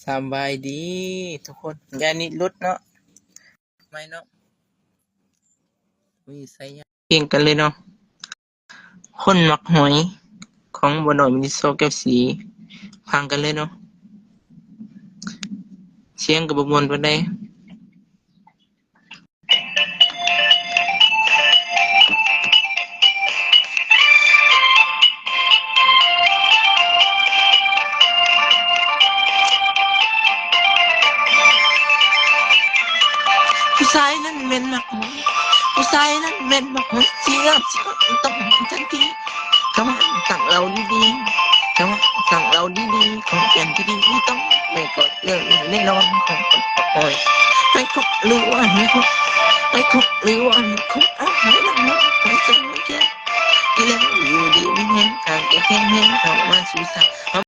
สบายดีทุกคนยานิรุดเนาะไม่เนาะวิสัยเก่งกันเลยเนาะคนมักหอยของบัวหน่อยมินิโซแก้วสีพังกันเลยเนาะเสียงกับบมวนไปได้ผู้ชายนั้นเม่นมักหอยผู้ชายนั้นเม่นมักหอยเสียต้องทันทีคำสั่งเราดีๆคำสั่งเราดีๆของแก่นที่ดีต้องไม่กดเรื่องแน่นอนของคนปล่อยให้คุกหรือว่าให้คุกให้คุกหรือว่าให้คุกอาหารมันไม่ใช่ไม่ใช่ที่แล้วอยู่ดีไม่แห้งทางจะแห้ง